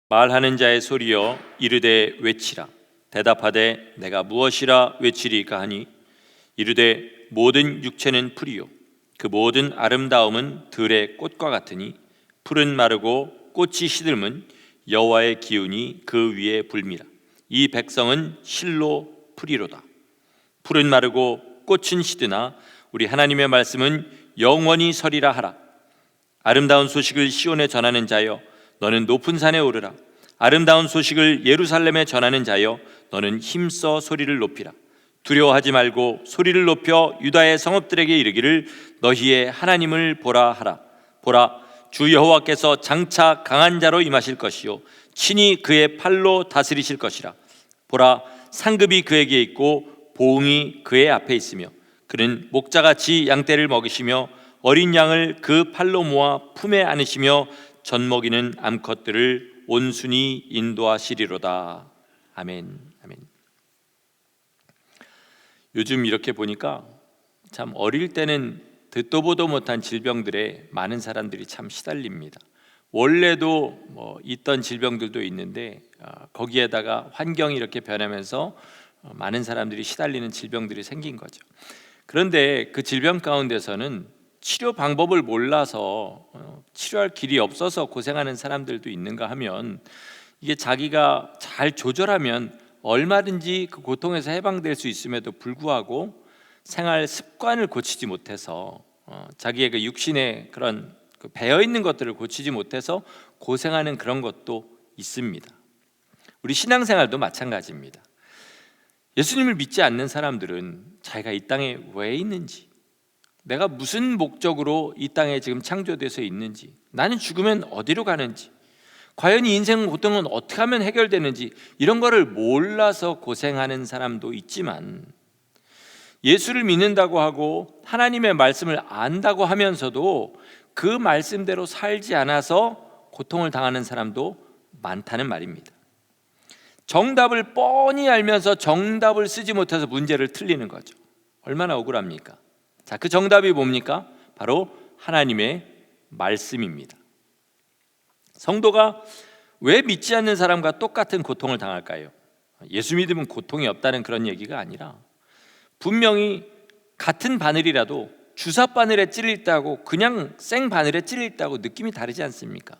말하는 자의 소리여 이르되 외치라. 대답하되 내가 무엇이라 외치리까 하니 이르되 모든 육체는 풀이요 그 모든 아름다움은 들의 꽃과 같으니 풀은 마르고 꽃이 시들면 여호와의 기운이 그 위에 불미라. 이 백성은 실로 풀이로다. 풀은 마르고 꽃은 시드나 우리 하나님의 말씀은 영원히 서리라 하라. 아름다운 소식을 시온에 전하는 자여 너는 높은 산에 오르라. 아름다운 소식을 예루살렘에 전하는 자여 너는 힘써 소리를 높이라. 두려워하지 말고 소리를 높여 유다의 성읍들에게 이르기를 너희의 하나님을 보라 하라. 보라, 주 여호와께서 장차 강한 자로 임하실 것이요 친히 그의 팔로 다스리실 것이라. 보라, 상급이 그에게 있고 보응이 그의 앞에 있으며 그는 목자같이 양떼를 먹이시며 어린 양을 그 팔로 모아 품에 안으시며 젖먹이는 암컷들을 온순히 인도하시리로다. 아멘. 아멘. 요즘 이렇게 보니까 참 어릴 때는 듣도 보도 못한 질병들에 많은 사람들이 참 시달립니다. 원래도 있던 질병들도 있는데 거기에다가 환경이 이렇게 변하면서 많은 사람들이 시달리는 질병들이 생긴 거죠. 그런데 그 질병 가운데서는 치료 방법을 몰라서 치료할 길이 없어서 고생하는 사람들도 있는가 하면 이게 자기가 잘 조절하면 얼마든지 그 고통에서 해방될 수 있음에도 불구하고 생활 습관을 고치지 못해서 자기의 그 육신의 그런 배어 있는 것들을 고치지 못해서 고생하는 그런 것도 있습니다. 우리 신앙생활도 마찬가지입니다. 예수님을 믿지 않는 사람들은 자기가 이 땅에 왜 있는지, 내가 무슨 목적으로 이 땅에 지금 창조돼서 있는지, 나는 죽으면 어디로 가는지, 과연 이 인생 고통은 어떻게 하면 해결되는지 이런 거를 몰라서 고생하는 사람도 있지만 예수를 믿는다고 하고 하나님의 말씀을 안다고 하면서도 그 말씀대로 살지 않아서 고통을 당하는 사람도 많다는 말입니다. 정답을 뻔히 알면서 정답을 쓰지 못해서 문제를 틀리는 거죠. 얼마나 억울합니까? 자, 그 정답이 뭡니까? 바로 하나님의 말씀입니다. 성도가 왜 믿지 않는 사람과 똑같은 고통을 당할까요? 예수 믿으면 고통이 없다는 그런 얘기가 아니라 분명히 같은 바늘이라도 주사 바늘에 찔릴 때하고 그냥 생 바늘에 찔릴 때하고 느낌이 다르지 않습니까?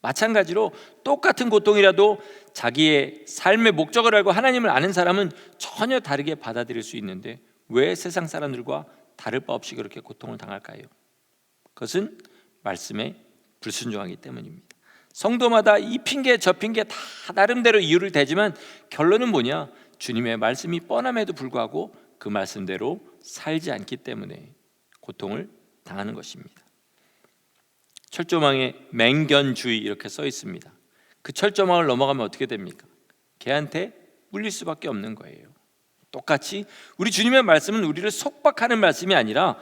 마찬가지로 똑같은 고통이라도 자기의 삶의 목적을 알고 하나님을 아는 사람은 전혀 다르게 받아들일 수 있는데 왜 세상 사람들과 다를 바 없이 그렇게 고통을 당할까요? 그것은 말씀에 불순종하기 때문입니다. 성도마다 이 핑계 저 핑계 다 나름대로 이유를 대지만 결론은 뭐냐? 주님의 말씀이 뻔함에도 불구하고 그 말씀대로 살지 않기 때문에 고통을 당하는 것입니다. 철조망에 맹견주의 이렇게 써 있습니다. 그 철조망을 넘어가면 어떻게 됩니까? 개한테 물릴 수밖에 없는 거예요. 똑같이 우리 주님의 말씀은 우리를 속박하는 말씀이 아니라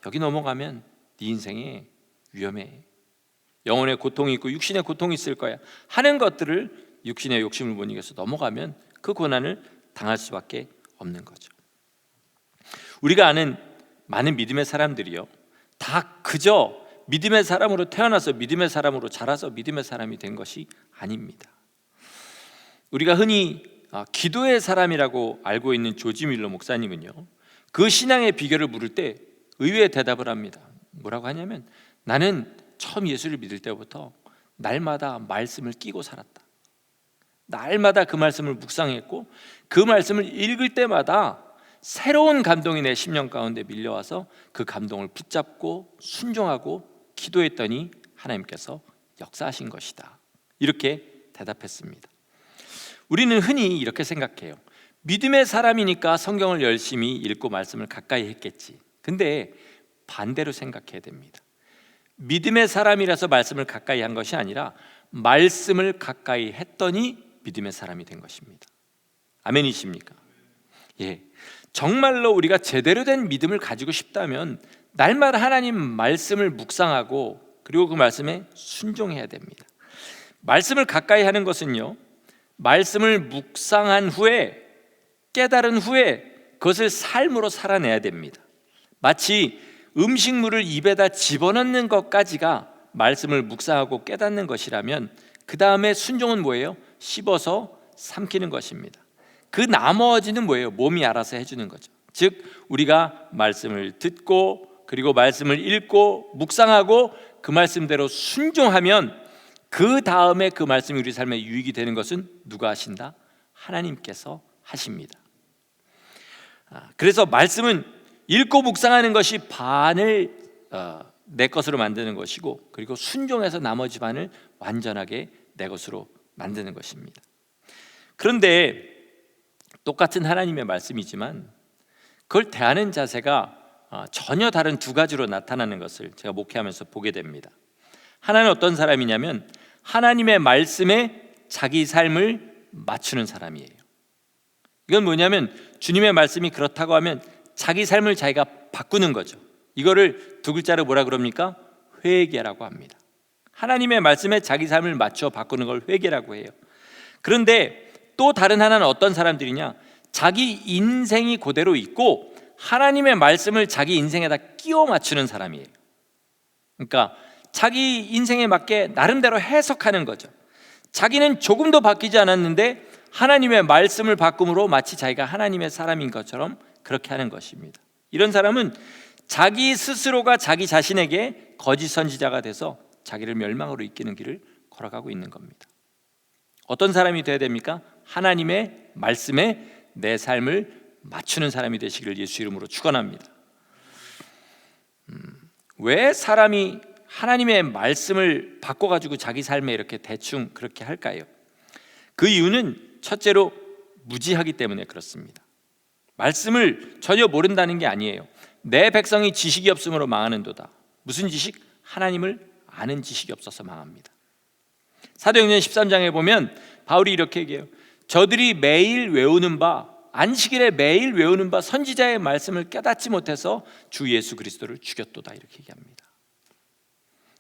여기 넘어가면 네 인생에 위험해, 영혼의 고통이 있고 육신의 고통이 있을 거야 하는 것들을 육신의 욕심을 못 이겨서 넘어가면 그 고난을 당할 수밖에 없는 거죠. 우리가 아는 많은 믿음의 사람들이요, 다 그저 믿음의 사람으로 태어나서 믿음의 사람으로 자라서 믿음의 사람이 된 것이 아닙니다. 우리가 흔히 기도의 사람이라고 알고 있는 조지 밀러 목사님은요, 그 신앙의 비결을 물을 때 의외의 대답을 합니다. 뭐라고 하냐면, 나는 처음 예수를 믿을 때부터 날마다 말씀을 끼고 살았다. 날마다 그 말씀을 묵상했고 그 말씀을 읽을 때마다 새로운 감동이 내 심령 가운데 밀려와서 그 감동을 붙잡고 순종하고 기도했더니 하나님께서 역사하신 것이다. 이렇게 대답했습니다. 우리는 흔히 이렇게 생각해요. 믿음의 사람이니까 성경을 열심히 읽고 말씀을 가까이 했겠지. 근데 반대로 생각해야 됩니다. 믿음의 사람이라서 말씀을 가까이 한 것이 아니라 말씀을 가까이 했더니 믿음의 사람이 된 것입니다. 아멘이십니까? 예, 정말로 우리가 제대로 된 믿음을 가지고 싶다면 날마다 하나님 말씀을 묵상하고 그리고 그 말씀에 순종해야 됩니다. 말씀을 가까이 하는 것은요, 말씀을 묵상한 후에 깨달은 후에 그것을 삶으로 살아내야 됩니다. 마치 음식물을 입에다 집어넣는 것까지가 말씀을 묵상하고 깨닫는 것이라면 그 다음에 순종은 뭐예요? 씹어서 삼키는 것입니다. 그 나머지는 뭐예요? 몸이 알아서 해주는 거죠. 즉 우리가 말씀을 듣고 그리고 말씀을 읽고 묵상하고 그 말씀대로 순종하면 그 다음에 그 말씀이 우리 삶에 유익이 되는 것은 누가 하신다? 하나님께서 하십니다. 그래서 말씀은 읽고 묵상하는 것이 반을 내 것으로 만드는 것이고, 그리고 순종해서 나머지 반을 완전하게 내 것으로 만드는 것입니다. 그런데 똑같은 하나님의 말씀이지만 그걸 대하는 자세가 전혀 다른 두 가지로 나타나는 것을 제가 목회하면서 보게 됩니다. 하나는 어떤 사람이냐면 하나님의 말씀에 자기 삶을 맞추는 사람이에요. 이건 뭐냐면 주님의 말씀이 그렇다고 하면 자기 삶을 자기가 바꾸는 거죠. 이거를 두 글자로 뭐라 그럽니까? 회개라고 합니다. 하나님의 말씀에 자기 삶을 맞춰 바꾸는 걸 회개라고 해요. 그런데 또 다른 하나는 어떤 사람들이냐? 자기 인생이 그대로 있고 하나님의 말씀을 자기 인생에다 끼워 맞추는 사람이에요. 그러니까 자기 인생에 맞게 나름대로 해석하는 거죠. 자기는 조금도 바뀌지 않았는데 하나님의 말씀을 바꿈으로 마치 자기가 하나님의 사람인 것처럼 그렇게 하는 것입니다. 이런 사람은 자기 스스로가 자기 자신에게 거짓 선지자가 돼서 자기를 멸망으로 이끄는 길을 걸어가고 있는 겁니다. 어떤 사람이 돼야 됩니까? 하나님의 말씀에 내 삶을 맞추는 사람이 되시기를 예수 이름으로 축원합니다. 왜 사람이 하나님의 말씀을 바꿔가지고 자기 삶에 이렇게 대충 그렇게 할까요? 그 이유는 첫째로 무지하기 때문에 그렇습니다. 말씀을 전혀 모른다는 게 아니에요. 내 백성이 지식이 없으므로 망하는도다. 무슨 지식? 하나님을 아는 지식이 없어서 망합니다. 사도행전 13장에 보면 바울이 이렇게 얘기해요. 저들이 매일 외우는 바, 안식일에 매일 외우는 바 선지자의 말씀을 깨닫지 못해서 주 예수 그리스도를 죽였도다, 이렇게 얘기합니다.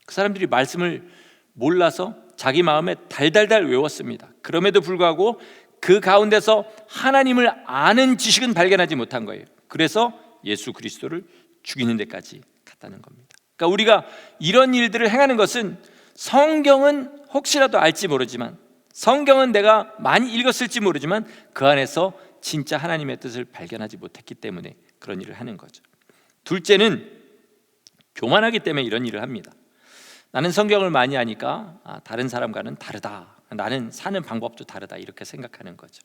그 사람들이 말씀을 몰라서 자기 마음에 달달달 외웠습니다. 그럼에도 불구하고 그 가운데서 하나님을 아는 지식은 발견하지 못한 거예요. 그래서 예수 그리스도를 죽이는 데까지 갔다는 겁니다. 그러니까 우리가 이런 일들을 행하는 것은 성경은 혹시라도 알지 모르지만, 성경은 내가 많이 읽었을지 모르지만 그 안에서 진짜 하나님의 뜻을 발견하지 못했기 때문에 그런 일을 하는 거죠. 둘째는 교만하기 때문에 이런 일을 합니다. 나는 성경을 많이 아니까 다른 사람과는 다르다, 나는 사는 방법도 다르다, 이렇게 생각하는 거죠.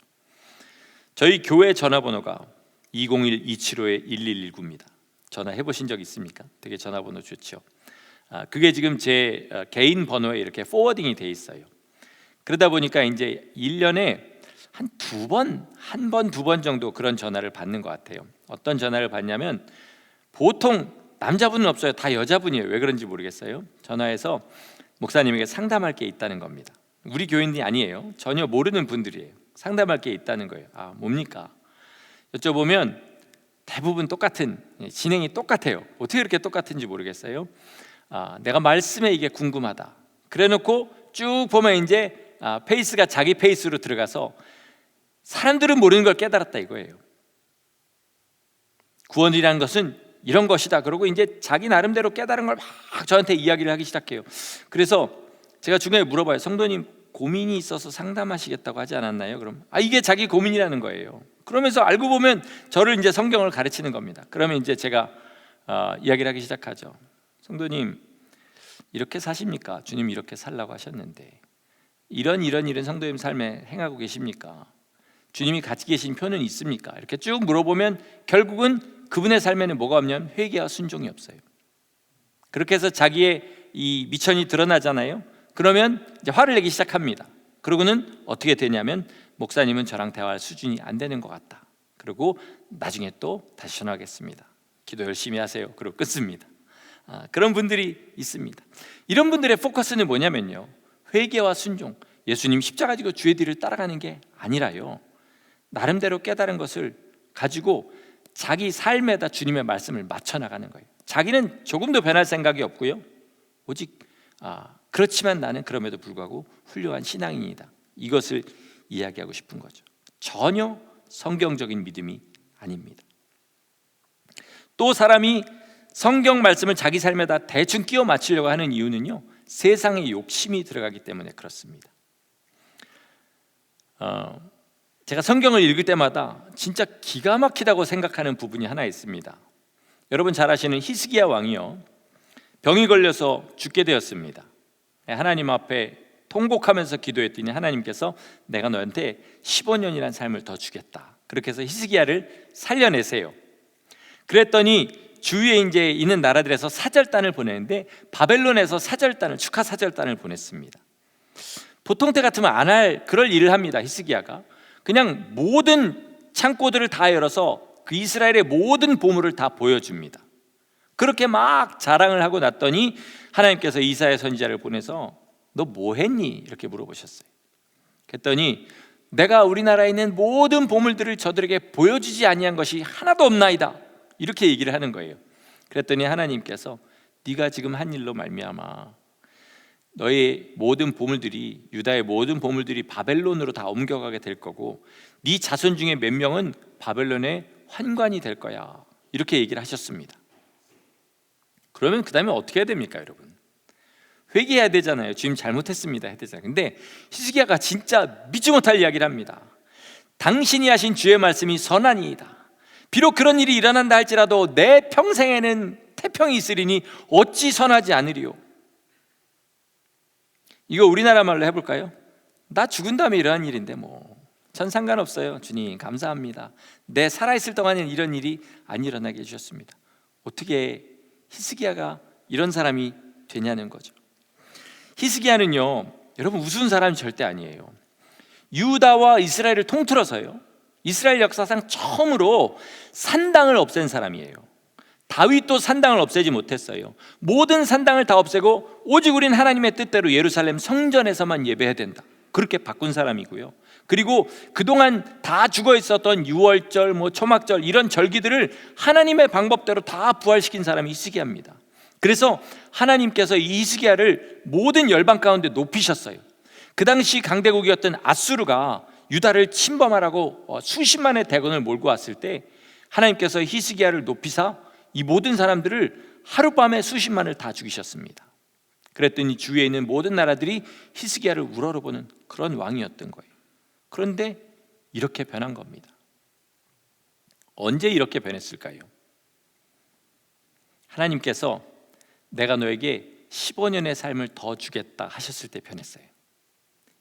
저희 교회 전화번호가 201-275-1119입니다. 전화해 보신 적 있습니까? 되게 전화번호 좋죠. 그게 지금 제 개인 번호에 이렇게 포워딩이 돼 있어요. 그러다 보니까 이제 1년에 한 두 번, 두 번 정도 그런 전화를 받는 것 같아요. 어떤 전화를 받냐면 보통 남자분은 없어요. 다 여자분이에요. 왜 그런지 모르겠어요. 전화해서 목사님에게 상담할 게 있다는 겁니다. 우리 교인이 아니에요. 전혀 모르는 분들이에요. 상담할 게 있다는 거예요. 뭡니까? 여쭤보면 대부분 똑같은, 진행이 똑같아요. 어떻게 이렇게 똑같은지 모르겠어요. 내가 말씀에 이게 궁금하다. 그래놓고 쭉 보면 이제 페이스가 자기 페이스로 들어가서 사람들은 모르는 걸 깨달았다 이거예요. 구원이라는 것은 이런 것이다. 그러고 이제 자기 나름대로 깨달은 걸 막 저한테 이야기를 하기 시작해요. 그래서 제가 중간에 물어봐요. 성도님, 고민이 있어서 상담하시겠다고 하지 않았나요? 그럼 이게 자기 고민이라는 거예요. 그러면서 알고 보면 저를 이제 성경을 가르치는 겁니다. 그러면 이제 제가 이야기를 하기 시작하죠. 성도님, 이렇게 사십니까? 주님 이렇게 살라고 하셨는데 이런 성도님 삶에 행하고 계십니까? 주님이 같이 계신 표는 있습니까? 이렇게 쭉 물어보면 결국은 그분의 삶에는 뭐가 없냐면 회개와 순종이 없어요. 그렇게 해서 자기의 이 미천이 드러나잖아요. 그러면 이제 화를 내기 시작합니다. 그러고는 어떻게 되냐면 목사님은 저랑 대화할 수준이 안 되는 것 같다. 그리고 나중에 또 다시 전화하겠습니다. 기도 열심히 하세요. 그리고 끊습니다. 그런 분들이 있습니다. 이런 분들의 포커스는 뭐냐면요, 회개와 순종, 예수님 십자가 지고 주의 뒤를 따라가는 게 아니라요, 나름대로 깨달은 것을 가지고 자기 삶에다 주님의 말씀을 맞춰 나가는 거예요. 자기는 조금도 변할 생각이 없고요, 오직 그렇지만 나는 그럼에도 불구하고 훌륭한 신앙인이다, 이것을 이야기하고 싶은 거죠. 전혀 성경적인 믿음이 아닙니다. 또 사람이 성경 말씀을 자기 삶에다 대충 끼워 맞추려고 하는 이유는요, 세상의 욕심이 들어가기 때문에 그렇습니다. 제가 성경을 읽을 때마다 진짜 기가 막히다고 생각하는 부분이 하나 있습니다. 여러분 잘 아시는 히스기야 왕이요, 병이 걸려서 죽게 되었습니다. 하나님 앞에 통곡하면서 기도했더니 하나님께서 내가 너한테 15년이라는 삶을 더 주겠다, 그렇게 해서 히스기야를 살려내세요. 그랬더니 주위에 이제 있는 나라들에서 사절단을 보내는데 바벨론에서 축하 사절단을 보냈습니다. 보통 때 같으면 안 할 그럴 일을 합니다. 히스기야가 그냥 모든 창고들을 다 열어서 그 이스라엘의 모든 보물을 다 보여줍니다. 그렇게 막 자랑을 하고 났더니 하나님께서 이사야 선지자를 보내서 너 뭐 했니? 이렇게 물어보셨어요. 그랬더니 내가 우리나라에 있는 모든 보물들을 저들에게 보여주지 아니한 것이 하나도 없나이다, 이렇게 얘기를 하는 거예요. 그랬더니 하나님께서 네가 지금 한 일로 말미암아 너의 모든 보물들이, 유다의 모든 보물들이 바벨론으로 다 옮겨가게 될 거고 네 자손 중에 몇 명은 바벨론의 환관이 될 거야, 이렇게 얘기를 하셨습니다. 그러면 그 다음에 어떻게 해야 됩니까 여러분? 회개해야 되잖아요. 지금 잘못했습니다 해야 되잖아요. 근데 히스기야가 진짜 믿지 못할 이야기를 합니다. 당신이 하신 주의 말씀이 선하니이다. 비록 그런 일이 일어난다 할지라도 내 평생에는 태평이 있으리니 어찌 선하지 않으리요. 이거 우리나라 말로 해볼까요? 나 죽은 다음에 일어난 일인데 전 상관없어요. 주님 감사합니다. 내 살아있을 동안에는 이런 일이 안 일어나게 해주셨습니다. 어떻게 히스기야가 이런 사람이 되냐는 거죠. 히스기야는요, 여러분 우스운 사람이 절대 아니에요. 유다와 이스라엘을 통틀어서요, 이스라엘 역사상 처음으로 산당을 없앤 사람이에요. 다윗도 산당을 없애지 못했어요. 모든 산당을 다 없애고 오직 우린 하나님의 뜻대로 예루살렘 성전에서만 예배해야 된다, 그렇게 바꾼 사람이고요. 그리고 그동안 다 죽어 있었던 유월절, 초막절 이런 절기들을 하나님의 방법대로 다 부활시킨 사람이 히스기야입니다. 그래서 하나님께서 이 히스기야를 모든 열방 가운데 높이셨어요. 그 당시 강대국이었던 아수르가 유다를 침범하라고 수십만의 대군을 몰고 왔을 때 하나님께서 히스기야를 높이사 이 모든 사람들을 하룻밤에 수십만을 다 죽이셨습니다. 그랬더니 주위에 있는 모든 나라들이 히스기야를 우러러보는 그런 왕이었던 거예요. 그런데 이렇게 변한 겁니다. 언제 이렇게 변했을까요? 하나님께서 내가 너에게 15년의 삶을 더 주겠다 하셨을 때 변했어요.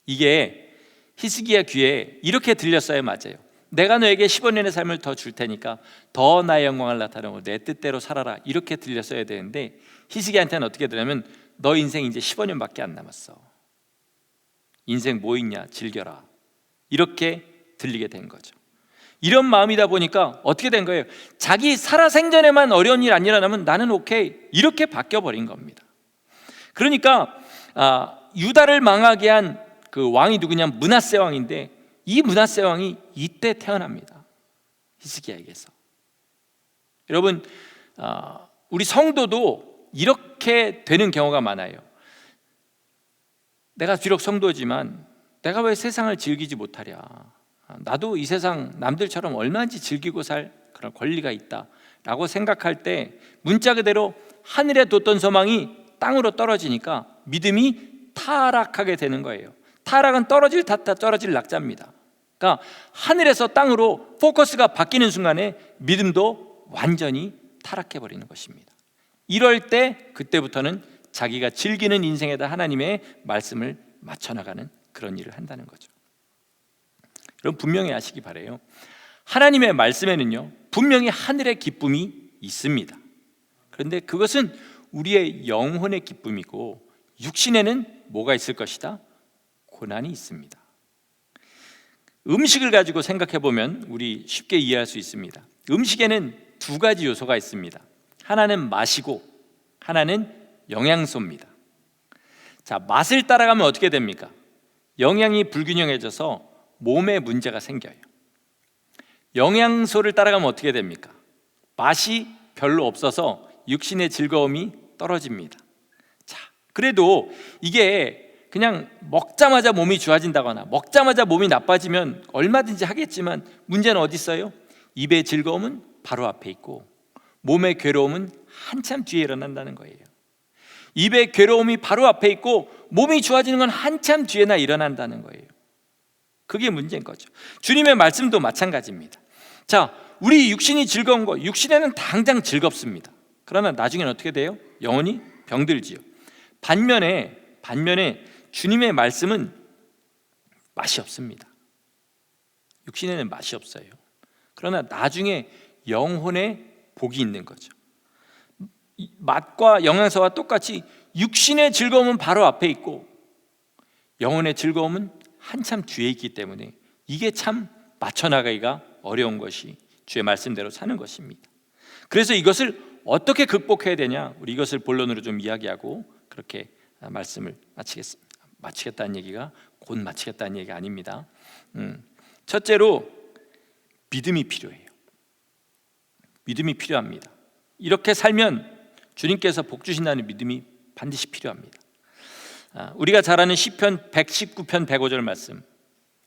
이게 히스기야 귀에 이렇게 들렸어요. 맞아요. 내가 너에게 15년의 삶을 더 줄 테니까 더 나의 영광을 나타내고 내 뜻대로 살아라, 이렇게 들렸어야 되는데 히스기야한테는 어떻게 들으냐면 너 인생 이제 15년밖에 안 남았어. 인생 뭐 있냐, 즐겨라, 이렇게 들리게 된 거죠. 이런 마음이다 보니까 어떻게 된 거예요? 자기 살아생전에만 어려운 일 안 일어나면 나는 오케이, 이렇게 바뀌어버린 겁니다. 그러니까 유다를 망하게 한 그 왕이 누구냐면 므낫세 왕인데 이 므낫세 왕이 이때 태어납니다. 히스기야에게서. 여러분 우리 성도도 이렇게 되는 경우가 많아요. 내가 비록 성도지만 내가 왜 세상을 즐기지 못하랴, 나도 이 세상 남들처럼 얼마든지 즐기고 살 그런 권리가 있다라고 생각할 때 문자 그대로 하늘에 뒀던 소망이 땅으로 떨어지니까 믿음이 타락하게 되는 거예요. 타락은 떨어질 탔다 떨어질 낙자입니다. 그러니까 하늘에서 땅으로 포커스가 바뀌는 순간에 믿음도 완전히 타락해 버리는 것입니다. 이럴 때 그때부터는 자기가 즐기는 인생에다 하나님의 말씀을 맞춰나가는 그런 일을 한다는 거죠. 여러분 분명히 아시기 바라요. 하나님의 말씀에는요 분명히 하늘의 기쁨이 있습니다. 그런데 그것은 우리의 영혼의 기쁨이고 육신에는 뭐가 있을 것이다? 고난이 있습니다. 음식을 가지고 생각해 보면 우리 쉽게 이해할 수 있습니다. 음식에는 두 가지 요소가 있습니다. 하나는 맛이고 하나는 영양소입니다. 자, 맛을 따라가면 어떻게 됩니까? 영양이 불균형해져서 몸에 문제가 생겨요. 영양소를 따라가면 어떻게 됩니까? 맛이 별로 없어서 육신의 즐거움이 떨어집니다. 자, 그래도 이게 그냥 먹자마자 몸이 좋아진다거나 먹자마자 몸이 나빠지면 얼마든지 하겠지만 문제는 어디 있어요? 입의 즐거움은 바로 앞에 있고 몸의 괴로움은 한참 뒤에 일어난다는 거예요. 입의 괴로움이 바로 앞에 있고 몸이 좋아지는 건 한참 뒤에나 일어난다는 거예요. 그게 문제인 거죠. 주님의 말씀도 마찬가지입니다. 자, 우리 육신이 즐거운 거, 육신에는 당장 즐겁습니다. 그러나 나중에는 어떻게 돼요? 영혼이 병들지요. 반면에 주님의 말씀은 맛이 없습니다. 육신에는 맛이 없어요. 그러나 나중에 영혼에 복이 있는 거죠. 맛과 영양소와 똑같이 육신의 즐거움은 바로 앞에 있고 영혼의 즐거움은 한참 뒤에 있기 때문에 이게 참 맞춰나가기가 어려운 것이 주의 말씀대로 사는 것입니다. 그래서 이것을 어떻게 극복해야 되냐, 우리 이것을 본론으로 좀 이야기하고 그렇게 말씀을 마치겠다는 얘기가 곧 마치겠다는 얘기가 아닙니다. 첫째로 믿음이 필요해요. 믿음이 필요합니다. 이렇게 살면 주님께서 복 주신다는 믿음이 반드시 필요합니다. 우리가 잘 아는 시편 119편 105절 말씀,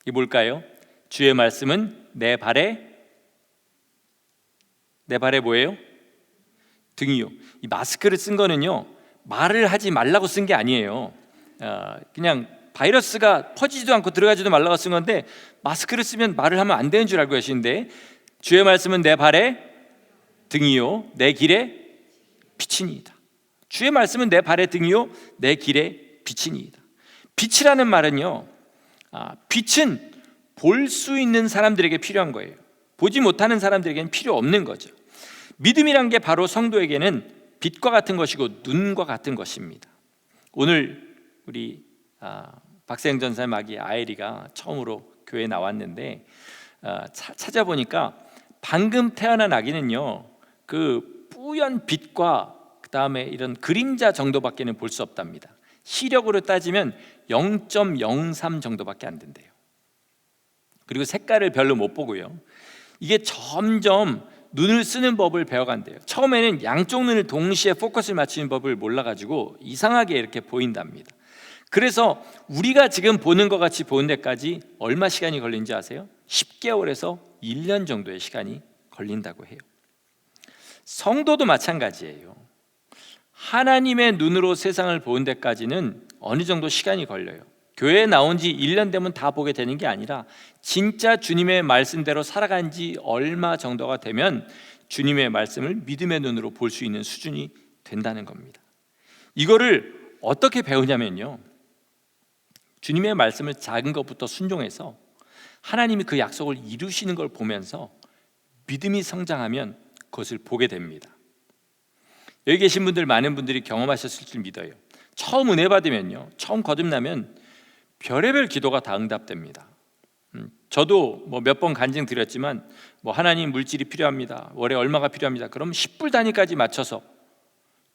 이게 뭘까요? 주의 말씀은 내 발에 뭐예요? 등이요. 이 마스크를 쓴 거는요, 말을 하지 말라고 쓴 게 아니에요. 그냥 바이러스가 퍼지지도 않고 들어가지도 말라고 쓴 건데 마스크를 쓰면 말을 하면 안 되는 줄 알고 계시는데, 주의 말씀은 내 발에 등이요 내 길에 빛이니이다. 주의 말씀은 내 발에 등이요 내 길에 빛이니이다. 빛이라는 말은요, 빛은 볼 수 있는 사람들에게 필요한 거예요. 보지 못하는 사람들에게는 필요 없는 거죠. 믿음이란 게 바로 성도에게는 빛과 같은 것이고 눈과 같은 것입니다. 오늘 우리 박세영 전사의 아기 아엘이가 처음으로 교회에 나왔는데 찾아보니까 방금 태어난 아기는요, 그 뿌연 빛과 그 다음에 이런 그림자 정도밖에는 볼 수 없답니다. 시력으로 따지면 0.03 정도밖에 안 된대요. 그리고 색깔을 별로 못 보고요. 이게 점점 눈을 쓰는 법을 배워간대요. 처음에는 양쪽 눈을 동시에 포커스를 맞추는 법을 몰라가지고 이상하게 이렇게 보인답니다. 그래서 우리가 지금 보는 것 같이 보는 데까지 얼마 시간이 걸리는지 아세요? 10개월에서 1년 정도의 시간이 걸린다고 해요. 성도도 마찬가지예요. 하나님의 눈으로 세상을 보는 데까지는 어느 정도 시간이 걸려요. 교회에 나온 지 1년 되면 다 보게 되는 게 아니라 진짜 주님의 말씀대로 살아간 지 얼마 정도가 되면 주님의 말씀을 믿음의 눈으로 볼 수 있는 수준이 된다는 겁니다. 이거를 어떻게 배우냐면요, 주님의 말씀을 작은 것부터 순종해서 하나님이 그 약속을 이루시는 걸 보면서 믿음이 성장하면 그것을 보게 됩니다. 여기 계신 분들 많은 분들이 경험하셨을 줄 믿어요. 처음 은혜 받으면요, 처음 거듭나면 별의별 기도가 다 응답됩니다. 저도 몇 번 간증 드렸지만 하나님 물질이 필요합니다, 월에 얼마가 필요합니다, 그럼 10불 단위까지 맞춰서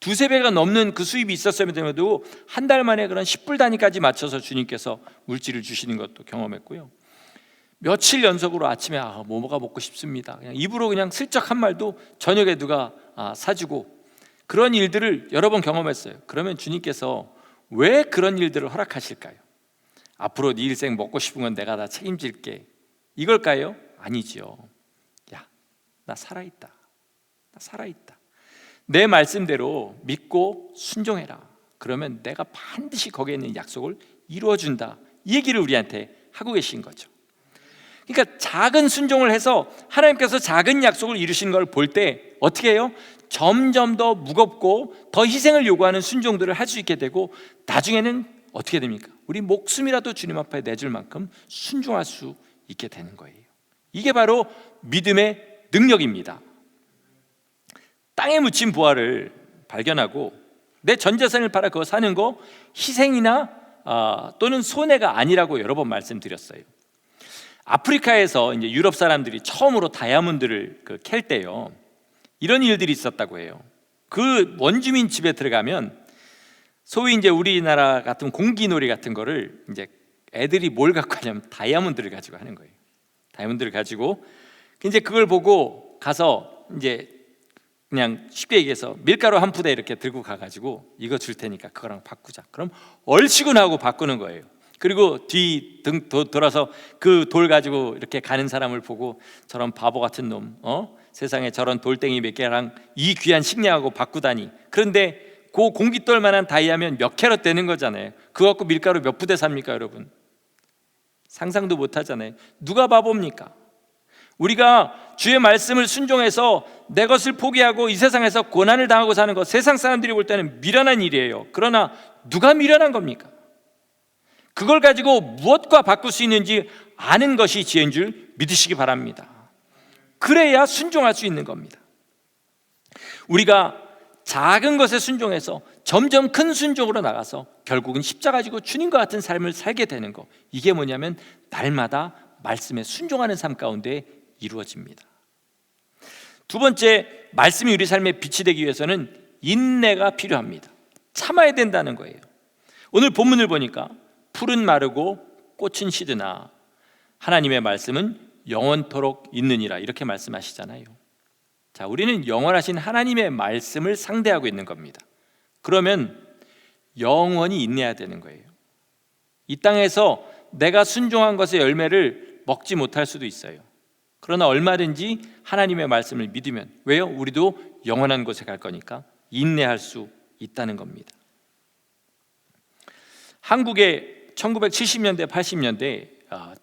두세 배가 넘는 그 수입이 있었음에도 한 달 만에 그런 10불 단위까지 맞춰서 주님께서 물질을 주시는 것도 경험했고요. 며칠 연속으로 아침에 뭐가 먹고 싶습니다, 그냥 입으로 그냥 슬쩍 한 말도 저녁에 누가 사주고, 그런 일들을 여러 번 경험했어요. 그러면 주님께서 왜 그런 일들을 허락하실까요? 앞으로 네 일생 먹고 싶은 건 내가 다 책임질게, 이걸까요? 아니지요. 야, 나 살아있다. 내 말씀대로 믿고 순종해라. 그러면 내가 반드시 거기에 있는 약속을 이루어준다. 이 얘기를 우리한테 하고 계신 거죠. 그러니까 작은 순종을 해서 하나님께서 작은 약속을 이루시는 걸 볼 때 어떻게 해요? 점점 더 무겁고 더 희생을 요구하는 순종들을 할 수 있게 되고, 나중에는 어떻게 됩니까? 우리 목숨이라도 주님 앞에 내줄 만큼 순종할 수 있게 되는 거예요. 이게 바로 믿음의 능력입니다. 땅에 묻힌 부활을 발견하고 내 전 재산을 팔아 그거 사는 거 희생이나 또는 손해가 아니라고 여러 번 말씀드렸어요. 아프리카에서 이제 유럽 사람들이 처음으로 다이아몬드를 캘 때요, 이런 일들이 있었다고 해요. 그 원주민 집에 들어가면 소위 이제 우리나라 같은 공기놀이 같은 거를 이제 애들이 뭘 갖고 하냐면 다이아몬드를 가지고 하는 거예요. 다이아몬드를 가지고 이제 그걸 보고 가서 이제 그냥 쉽게 얘기해서 밀가루 한 푸대 이렇게 들고 가가지고 이거 줄 테니까 그거랑 바꾸자. 그럼 얼씨구나 하고 바꾸는 거예요. 그리고 뒤 등 돌아서 그 돌 가지고 이렇게 가는 사람을 보고 저런 바보 같은 놈, 세상에 저런 돌덩이 몇 개랑 이 귀한 식량하고 바꾸다니. 그런데 그 공깃돌만한 다이아면 몇 캐럿 되는 거잖아요. 그거 갖고 밀가루 몇 부대 삽니까, 여러분? 상상도 못하잖아요. 누가 바보입니까? 우리가 주의 말씀을 순종해서 내 것을 포기하고 이 세상에서 고난을 당하고 사는 것, 세상 사람들이 볼 때는 미련한 일이에요. 그러나 누가 미련한 겁니까? 그걸 가지고 무엇과 바꿀 수 있는지 아는 것이 지혜인 줄 믿으시기 바랍니다. 그래야 순종할 수 있는 겁니다. 우리가 작은 것에 순종해서 점점 큰 순종으로 나가서 결국은 십자가 지고 주님과 같은 삶을 살게 되는 것, 이게 뭐냐면 날마다 말씀에 순종하는 삶 가운데 이루어집니다. 두 번째, 말씀이 우리 삶에 빛이 되기 위해서는 인내가 필요합니다. 참아야 된다는 거예요. 오늘 본문을 보니까 풀은 마르고 꽃은 시드나 하나님의 말씀은 영원토록 있느니라, 이렇게 말씀하시잖아요. 자, 우리는 영원하신 하나님의 말씀을 상대하고 있는 겁니다. 그러면 영원히 인내해야 되는 거예요. 이 땅에서 내가 순종한 것의 열매를 먹지 못할 수도 있어요. 그러나 얼마든지 하나님의 말씀을 믿으면, 왜요? 우리도 영원한 곳에 갈 거니까 인내할 수 있다는 겁니다. 한국의 1970년대, 80년대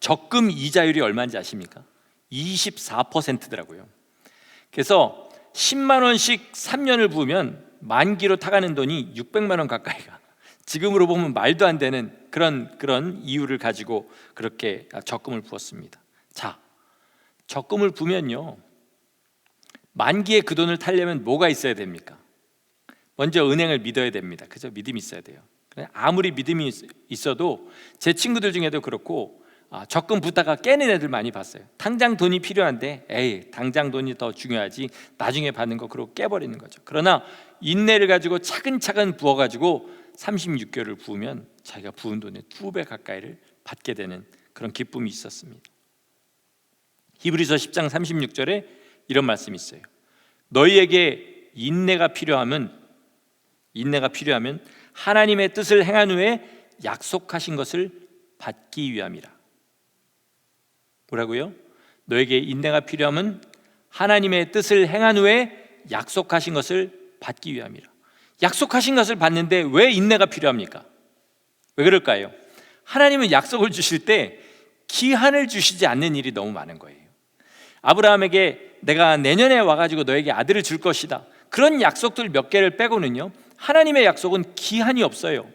적금 이자율이 얼마인지 아십니까? 24%더라고요. 그래서 10만 원씩 3년을 부으면 만기로 타가는 돈이 600만 원 가까이가, 지금으로 보면 말도 안 되는 그런 이유를 가지고 그렇게 적금을 부었습니다. 자, 적금을 부면요, 만기에 그 돈을 타려면 뭐가 있어야 됩니까? 먼저 은행을 믿어야 됩니다. 그죠? 믿음이 있어야 돼요. 아무리 믿음이 있어도 제 친구들 중에도 그렇고 적금 붓다가 깨는 애들 많이 봤어요. 당장 돈이 필요한데 에이, 당장 돈이 더 중요하지, 나중에 받는 거, 그러고 깨버리는 거죠. 그러나 인내를 가지고 차근차근 부어가지고 36개월을 부으면 자기가 부은 돈의 2배 가까이를 받게 되는 그런 기쁨이 있었습니다. 히브리서 10장 36절에 이런 말씀이 있어요. 너희에게 인내가 필요하면 하나님의 뜻을 행한 후에 약속하신 것을 받기 위함이라. 뭐라고요? 너에게 인내가 필요하면 하나님의 뜻을 행한 후에 약속하신 것을 받기 위함이라. 약속하신 것을 받는데 왜 인내가 필요합니까? 왜 그럴까요? 하나님은 약속을 주실 때 기한을 주시지 않는 일이 너무 많은 거예요. 아브라함에게 내가 내년에 와가지고 너에게 아들을 줄 것이다, 그런 약속들 몇 개를 빼고는요, 하나님의 약속은 기한이 없어요.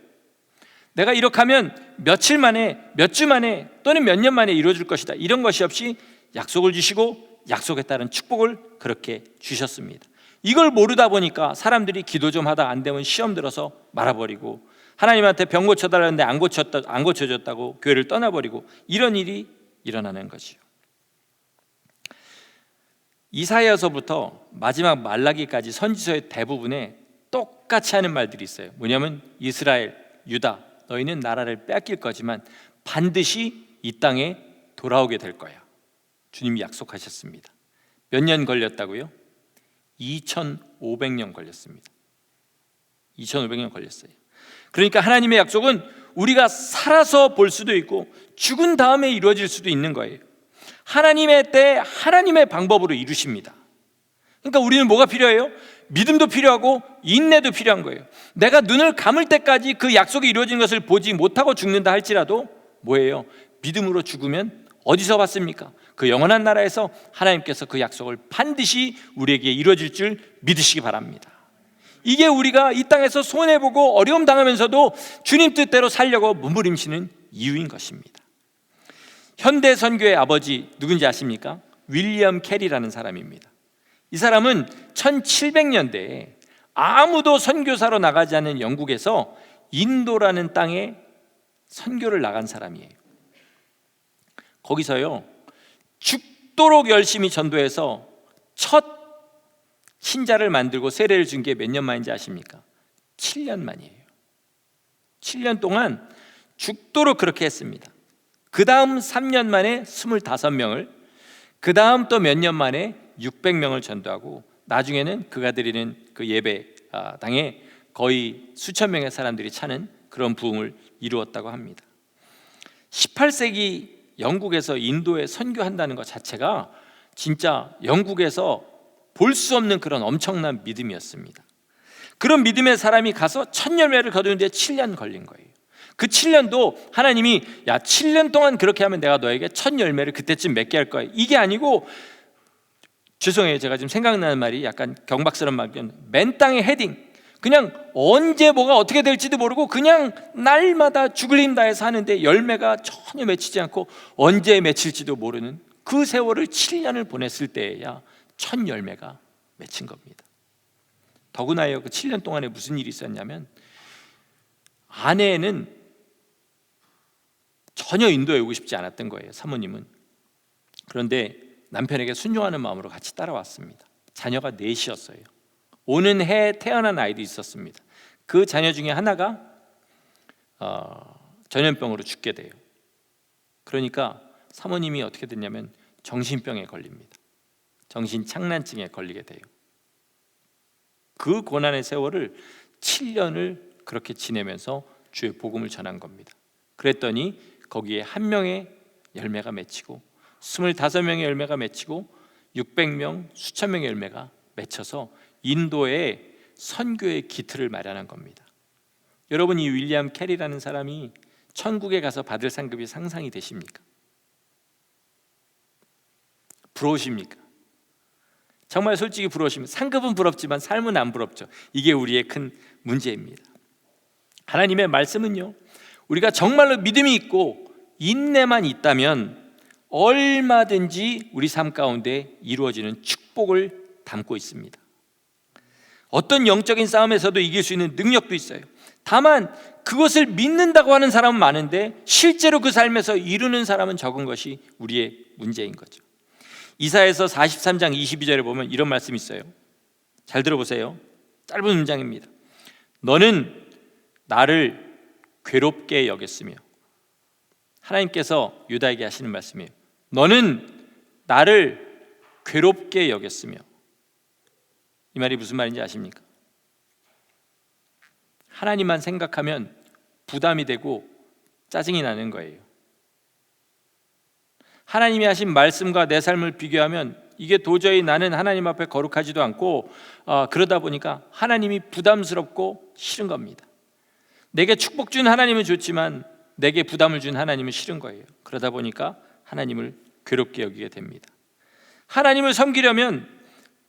내가 이렇게 하면 며칠 만에, 몇 주 만에, 또는 몇 년 만에 이루어질 것이다, 이런 것이 없이 약속을 주시고 약속에 따른 축복을 그렇게 주셨습니다. 이걸 모르다 보니까 사람들이 기도 좀 하다 안 되면 시험 들어서 말아버리고, 하나님한테 병 고쳐달라는데 안 고쳐줬다고 교회를 떠나버리고, 이런 일이 일어나는 것이요. 이사야서부터 마지막 말라기까지 선지서의 대부분에 똑같이 하는 말들이 있어요. 뭐냐면 이스라엘, 유다, 너희는 나라를 빼앗길 거지만 반드시 이 땅에 돌아오게 될 거야. 주님이 약속하셨습니다. 몇 년 걸렸다고요? 2500년 걸렸습니다. 2500년 걸렸어요. 그러니까 하나님의 약속은 우리가 살아서 볼 수도 있고 죽은 다음에 이루어질 수도 있는 거예요. 하나님의 때 하나님의 방법으로 이루십니다. 그러니까 우리는 뭐가 필요해요? 믿음도 필요하고 인내도 필요한 거예요. 내가 눈을 감을 때까지 그 약속이 이루어진 것을 보지 못하고 죽는다 할지라도 뭐예요? 믿음으로 죽으면 어디서 봤습니까? 그 영원한 나라에서 하나님께서 그 약속을 반드시 우리에게 이루어질 줄 믿으시기 바랍니다. 이게 우리가 이 땅에서 손해보고 어려움 당하면서도 주님 뜻대로 살려고 몸부림치는 이유인 것입니다. 현대 선교의 아버지 누군지 아십니까? 윌리엄 캐리라는 사람입니다. 이 사람은 1700년대에 아무도 선교사로 나가지 않은 영국에서 인도라는 땅에 선교를 나간 사람이에요. 거기서요, 죽도록 열심히 전도해서 첫 신자를 만들고 세례를 준 게 몇 년 만인지 아십니까? 7년 만이에요. 7년 동안 죽도록 그렇게 했습니다. 그 다음 3년 만에 25명을, 그 다음 또 몇 년 만에 600명을 전도하고, 나중에는 그가 드리는 그 예배당에 거의 수천 명의 사람들이 차는 그런 부흥을 이루었다고 합니다. 18세기 영국에서 인도에 선교한다는 것 자체가 진짜 영국에서 볼 수 없는 그런 엄청난 믿음이었습니다. 그런 믿음의 사람이 가서 첫 열매를 거두는데 7년 걸린 거예요. 그 7년도 하나님이 7년 동안 그렇게 하면 내가 너에게 첫 열매를 그때쯤 맺게 할 거야, 이게 아니고, 죄송해요, 제가 지금 생각나는 말이 약간 경박스러운 말이면 맨 땅에 헤딩, 그냥 언제 뭐가 어떻게 될지도 모르고 그냥 날마다 죽을 힘 다해서 하는데 열매가 전혀 맺히지 않고 언제 맺힐지도 모르는 그 세월을 7년을 보냈을 때에야 첫 열매가 맺힌 겁니다. 더구나요, 그 7년 동안에 무슨 일이 있었냐면, 아내는 전혀 인도에 오고 싶지 않았던 거예요, 사모님은. 그런데 남편에게 순종하는 마음으로 같이 따라왔습니다. 자녀가 넷이었어요. 오는 해에 태어난 아이도 있었습니다. 그 자녀 중에 하나가 전염병으로 죽게 돼요. 그러니까 사모님이 어떻게 됐냐면 정신병에 걸립니다. 정신착란증에 걸리게 돼요. 그 고난의 세월을 7년을 그렇게 지내면서 주의 복음을 전한 겁니다. 그랬더니 거기에 한 명의 열매가 맺히고 25명의 열매가 맺히고 600명, 수천 명의 열매가 맺혀서 인도에 선교의 기틀을 마련한 겁니다. 여러분, 이 윌리엄 캐리라는 사람이 천국에 가서 받을 상급이 상상이 되십니까? 부러우십니까? 정말 솔직히 부러우십니까? 상급은 부럽지만 삶은 안 부럽죠. 이게 우리의 큰 문제입니다. 하나님의 말씀은요, 우리가 정말로 믿음이 있고 인내만 있다면 얼마든지 우리 삶 가운데 이루어지는 축복을 담고 있습니다. 어떤 영적인 싸움에서도 이길 수 있는 능력도 있어요. 다만 그것을 믿는다고 하는 사람은 많은데 실제로 그 삶에서 이루는 사람은 적은 것이 우리의 문제인 거죠. 이사야서 43장 22절에 보면 이런 말씀이 있어요. 잘 들어보세요. 짧은 문장입니다. 너는 나를 괴롭게 여겼으며, 하나님께서 유다에게 하시는 말씀이에요. 너는 나를 괴롭게 여겼으며. 이 말이 무슨 말인지 아십니까? 하나님만 생각하면 부담이 되고 짜증이 나는 거예요. 하나님이 하신 말씀과 내 삶을 비교하면 이게 도저히 나는 하나님 앞에 거룩하지도 않고 그러다 보니까 하나님이 부담스럽고 싫은 겁니다. 내게 축복 준 하나님은 좋지만 내게 부담을 준 하나님은 싫은 거예요. 그러다 보니까 하나님을 괴롭게 여기게 됩니다. 하나님을 섬기려면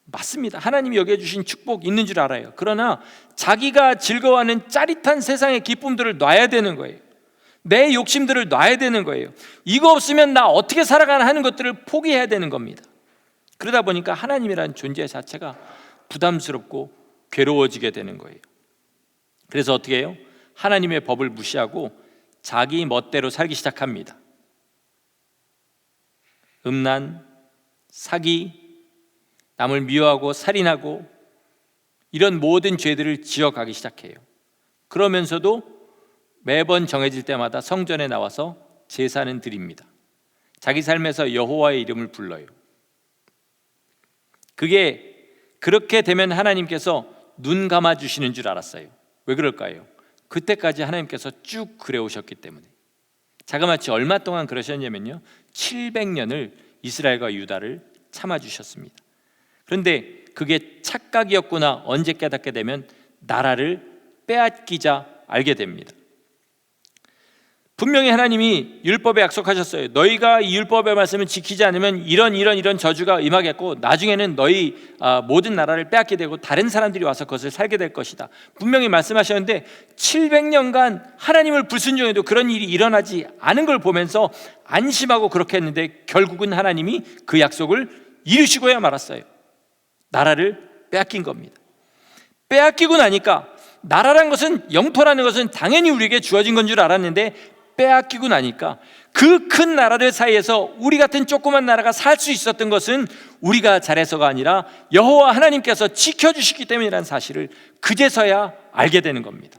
맞습니다. 하나님이 여겨주신 축복 있는 줄 알아요. 그러나 자기가 즐거워하는 짜릿한 세상의 기쁨들을 놔야 되는 거예요. 내 욕심들을 놔야 되는 거예요. 이거 없으면 나 어떻게 살아가나 하는 것들을 포기해야 되는 겁니다. 그러다 보니까 하나님이라는 존재 자체가 부담스럽고 괴로워지게 되는 거예요. 그래서 어떻게 해요? 하나님의 법을 무시하고 자기 멋대로 살기 시작합니다. 음란, 사기, 남을 미워하고 살인하고 이런 모든 죄들을 지어가기 시작해요. 그러면서도 매번 정해질 때마다 성전에 나와서 제사는 드립니다. 자기 삶에서 여호와의 이름을 불러요. 그게 그렇게 되면 하나님께서 눈 감아 주시는 줄 알았어요. 왜 그럴까요? 그때까지 하나님께서 쭉 그래 오셨기 때문에. 자그마치 얼마 동안 그러셨냐면요, 700년을 이스라엘과 유다를 참아주셨습니다. 그런데 그게 착각이었구나 언제 깨닫게 되면 나라를 빼앗기자 알게 됩니다. 분명히 하나님이 율법에 약속하셨어요. 너희가 이 율법의 말씀을 지키지 않으면 이런 저주가 임하겠고 나중에는 너희 모든 나라를 빼앗게 되고 다른 사람들이 와서 그것을 살게 될 것이다. 분명히 말씀하셨는데 700년간 하나님을 불순종해도 그런 일이 일어나지 않은 걸 보면서 안심하고 그렇게 했는데 결국은 하나님이 그 약속을 이루시고야 말았어요. 나라를 빼앗긴 겁니다. 빼앗기고 나니까 나라란 것은, 영토라는 것은 당연히 우리에게 주어진 건 줄 알았는데 빼앗기고 나니까 그 큰 나라들 사이에서 우리 같은 조그만 나라가 살 수 있었던 것은 우리가 잘해서가 아니라 여호와 하나님께서 지켜주시기 때문이라는 사실을 그제서야 알게 되는 겁니다.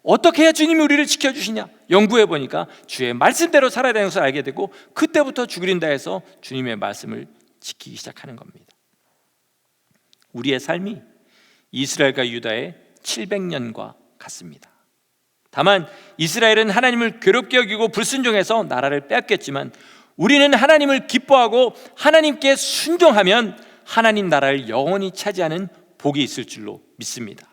어떻게 해야 주님이 우리를 지켜주시냐? 연구해 보니까 주의 말씀대로 살아야 되는 것을 알게 되고 그때부터 죽으린다 해서 주님의 말씀을 지키기 시작하는 겁니다. 우리의 삶이 이스라엘과 유다의 700년과 같습니다. 다만 이스라엘은 하나님을 괴롭게 여기고 불순종해서 나라를 빼앗겼지만 우리는 하나님을 기뻐하고 하나님께 순종하면 하나님 나라를 영원히 차지하는 복이 있을 줄로 믿습니다.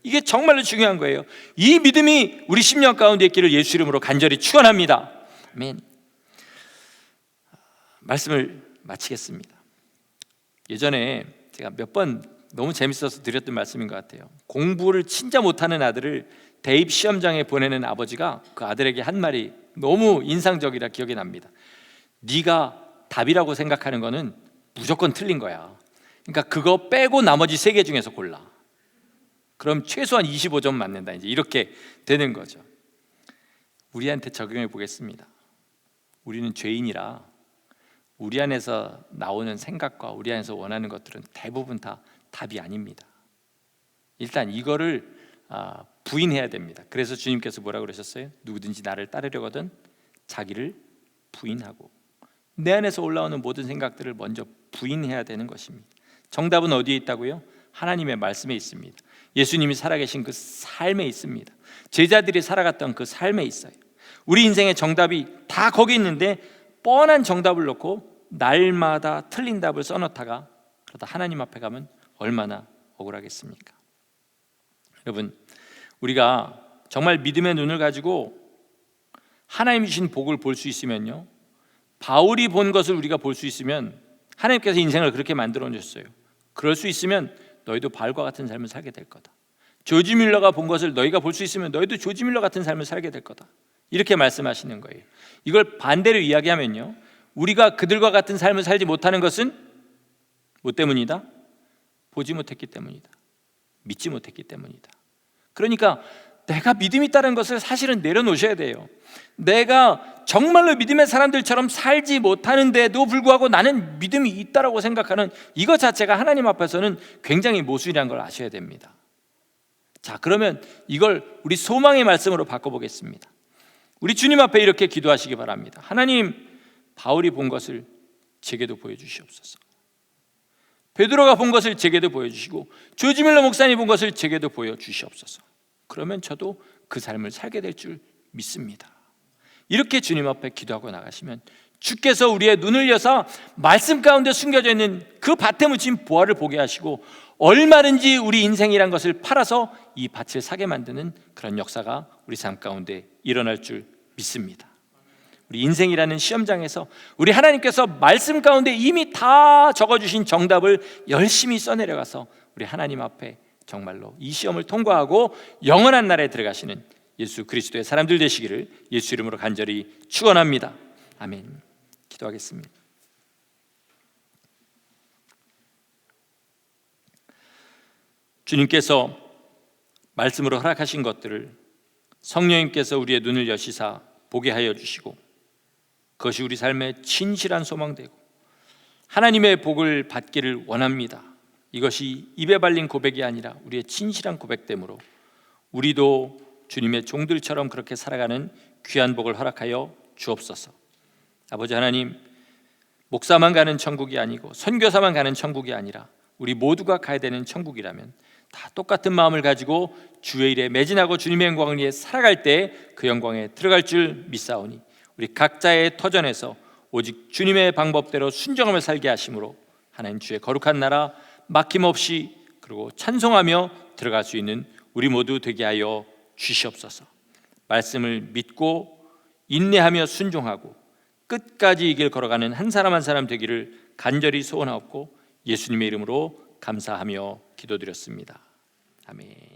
이게 정말로 중요한 거예요. 이 믿음이 우리 심령 가운데 있기를 예수 이름으로 간절히 축원합니다. 아멘. 말씀을 마치겠습니다. 예전에 제가 몇 번 너무 재밌어서 드렸던 말씀인 것 같아요. 공부를 진짜 못하는 아들을 대입 시험장에 보내는 아버지가 그 아들에게 한 말이 너무 인상적이라 기억이 납니다. 네가 답이라고 생각하는 거는 무조건 틀린 거야. 그러니까 그거 빼고 나머지 3개 중에서 골라. 그럼 최소한 25점 맞는다. 이제 이렇게 되는 거죠. 우리한테 적용해 보겠습니다. 우리는 죄인이라 우리 안에서 나오는 생각과 우리 안에서 원하는 것들은 대부분 다 답이 아닙니다. 일단 이거를 부인해야 됩니다. 그래서 주님께서 뭐라고 그러셨어요? 누구든지 나를 따르려거든 자기를 부인하고, 내 안에서 올라오는 모든 생각들을 먼저 부인해야 되는 것입니다. 정답은 어디에 있다고요? 하나님의 말씀에 있습니다. 예수님이 살아계신 그 삶에 있습니다. 제자들이 살아갔던 그 삶에 있어요. 우리 인생의 정답이 다 거기 있는데 뻔한 정답을 놓고 날마다 틀린 답을 써놓다가 그러다 하나님 앞에 가면 얼마나 억울하겠습니까? 여러분, 우리가 정말 믿음의 눈을 가지고 하나님 주신 복을 볼 수 있으면요, 바울이 본 것을 우리가 볼 수 있으면 하나님께서 인생을 그렇게 만들어 주셨어요. 그럴 수 있으면 너희도 바울과 같은 삶을 살게 될 거다. 조지 밀러가 본 것을 너희가 볼 수 있으면 너희도 조지 밀러 같은 삶을 살게 될 거다. 이렇게 말씀하시는 거예요. 이걸 반대로 이야기하면요, 우리가 그들과 같은 삶을 살지 못하는 것은 뭐 때문이다? 보지 못했기 때문이다. 믿지 못했기 때문이다. 그러니까 내가 믿음이 있다는 것을 사실은 내려놓으셔야 돼요. 내가 정말로 믿음의 사람들처럼 살지 못하는데도 불구하고 나는 믿음이 있다라고 생각하는 이것 자체가 하나님 앞에서는 굉장히 모순이라는 걸 아셔야 됩니다. 자, 그러면 이걸 우리 소망의 말씀으로 바꿔보겠습니다. 우리 주님 앞에 이렇게 기도하시기 바랍니다. 하나님, 바울이 본 것을 제게도 보여주시옵소서. 베드로가 본 것을 제게도 보여주시고 조지 밀러 목사님이 본 것을 제게도 보여주시옵소서. 그러면 저도 그 삶을 살게 될 줄 믿습니다. 이렇게 주님 앞에 기도하고 나가시면 주께서 우리의 눈을 여서 말씀 가운데 숨겨져 있는 그 밭에 묻힌 보화를 보게 하시고 얼마든지 우리 인생이란 것을 팔아서 이 밭을 사게 만드는 그런 역사가 우리 삶 가운데 일어날 줄 믿습니다. 우리 인생이라는 시험장에서 우리 하나님께서 말씀 가운데 이미 다 적어주신 정답을 열심히 써내려가서 우리 하나님 앞에 정말로 이 시험을 통과하고 영원한 나라에 들어가시는 예수 그리스도의 사람들 되시기를 예수 이름으로 간절히 축원합니다. 아멘. 기도하겠습니다. 주님께서 말씀으로 허락하신 것들을 성령님께서 우리의 눈을 여시사 보게 하여 주시고 그것이 우리 삶의 진실한 소망되고 하나님의 복을 받기를 원합니다. 이것이 입에 발린 고백이 아니라 우리의 진실한 고백되므로 우리도 주님의 종들처럼 그렇게 살아가는 귀한 복을 허락하여 주옵소서. 아버지 하나님, 목사만 가는 천국이 아니고 선교사만 가는 천국이 아니라 우리 모두가 가야 되는 천국이라면 다 똑같은 마음을 가지고 주의 일에 매진하고 주님의 영광을 위해 살아갈 때 그 영광에 들어갈 줄 믿사오니 우리 각자의 터전에서 오직 주님의 방법대로 순종하며 살게 하심으로 하나님 주의 거룩한 나라 막힘없이 그리고 찬송하며 들어갈 수 있는 우리 모두 되게 하여 주시옵소서. 말씀을 믿고 인내하며 순종하고 끝까지 이 길 걸어가는 한 사람 한 사람 되기를 간절히 소원하옵고 예수님의 이름으로 감사하며 기도드렸습니다. 아멘.